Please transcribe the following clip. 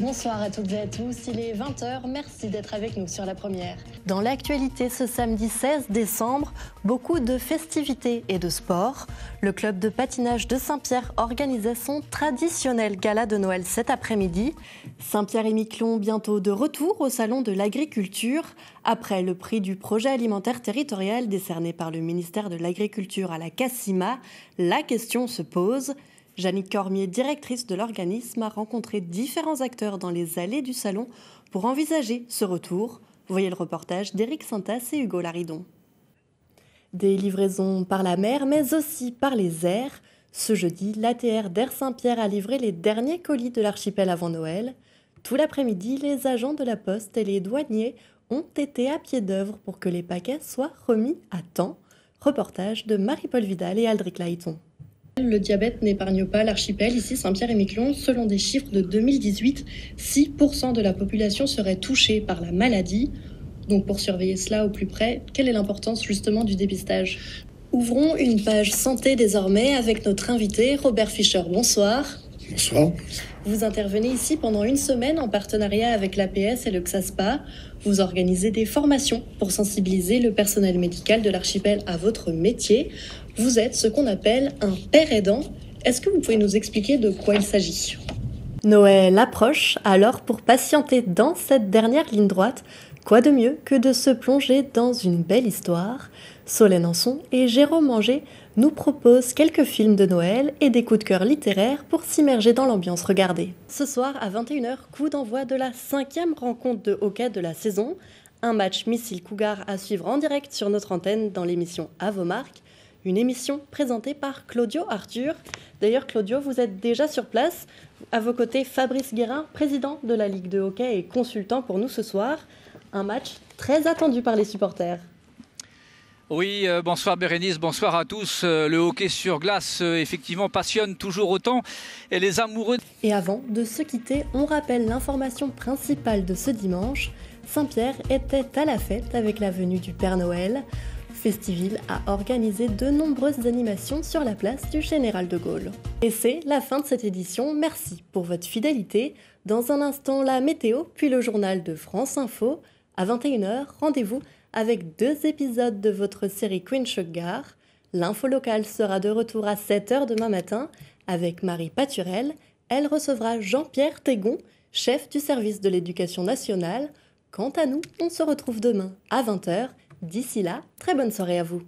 Bonsoir à toutes et à tous, il est 20h, merci d'être avec nous sur La Première. Dans l'actualité ce samedi 16 décembre, beaucoup de festivités et de sport. Le club de patinage de Saint-Pierre organisait son traditionnel gala de Noël cet après-midi. Saint-Pierre-et-Miquelon bientôt de retour au salon de l'agriculture. Après le prix du projet alimentaire territorial décerné par le ministère de l'Agriculture à la CACIMA, la question se pose. Jannick Cormier, directrice de l'organisme, a rencontré différents acteurs dans les allées du salon pour envisager ce retour. Voyez le reportage d'Éric Santas et Hugo Laridon. Des livraisons par la mer, mais aussi par les airs. Ce jeudi, l'ATR d'Air Saint-Pierre a livré les derniers colis de l'archipel avant Noël. Tout l'après-midi, les agents de la Poste et les douaniers ont été à pied d'œuvre pour que les paquets soient remis à temps. Reportage de Marie-Paul Vidal et Aldric Laïton. Le diabète n'épargne pas l'archipel, ici Saint-Pierre-et-Miquelon. Selon des chiffres de 2018, 6% de la population serait touchée par la maladie. Donc pour surveiller cela au plus près, quelle est l'importance justement du dépistage ? Ouvrons une page santé désormais avec notre invité Robert Fischer. Bonsoir. Bonsoir. Vous intervenez ici pendant une semaine en partenariat avec l'APS et le XASPA. Vous organisez des formations pour sensibiliser le personnel médical de l'archipel à votre métier. Vous êtes ce qu'on appelle un père aidant. Est-ce que vous pouvez nous expliquer de quoi il s'agit ? Noël approche, alors pour patienter dans cette dernière ligne droite, quoi de mieux que de se plonger dans une belle histoire ? Solène Anson et Jérôme Anger nous proposent quelques films de Noël et des coups de cœur littéraires pour s'immerger dans l'ambiance regardée. Ce soir à 21h, coup d'envoi de la 5e rencontre de hockey de la saison. Un match missile Cougar à suivre en direct sur notre antenne dans l'émission À vos marques. Une émission présentée par Claudio Arthur. D'ailleurs, Claudio, vous êtes déjà sur place. À vos côtés, Fabrice Guérin, président de la Ligue de hockey et consultant pour nous ce soir. Un match très attendu par les supporters. Oui, bonsoir Bérénice, bonsoir à tous. Le hockey sur glace, effectivement, passionne toujours autant. Et les amoureux... Et avant de se quitter, on rappelle l'information principale de ce dimanche. Saint-Pierre était à la fête avec la venue du Père Noël. Festiville a organisé de nombreuses animations sur la place du Général de Gaulle. Et c'est la fin de cette édition. Merci pour votre fidélité. Dans un instant, la météo, puis le journal de France Info. À 21h, rendez-vous avec 2 épisodes de votre série Queen Sugar. L'info locale sera de retour à 7h demain matin avec Marie Paturel. Elle recevra Jean-Pierre Tégon, chef du service de l'éducation nationale. Quant à nous, on se retrouve demain à 20h. D'ici là, très bonne soirée à vous.